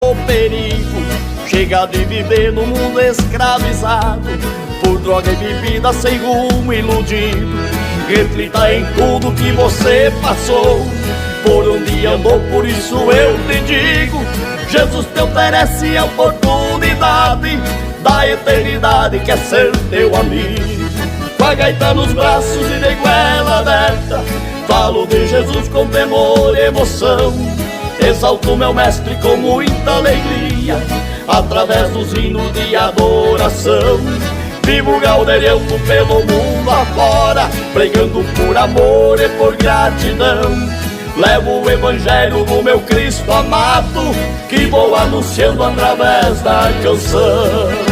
O perigo chega de viver no mundo escravizado por droga e bebida, sem rumo, iludido. Reflita em tudo que você passou, por onde andou, por isso eu te digo: Jesus te oferece a oportunidade da eternidade, quer ser teu amigo. Com a gaita nos braços e de goela aberta, falo de Jesus com temor e emoção. Exalto meu mestre com muita alegria, através dos hinos de adoração. Vivo galdeirando pelo mundo afora, pregando por amor e por gratidão. Levo o evangelho do meu Cristo amado, que vou anunciando através da canção.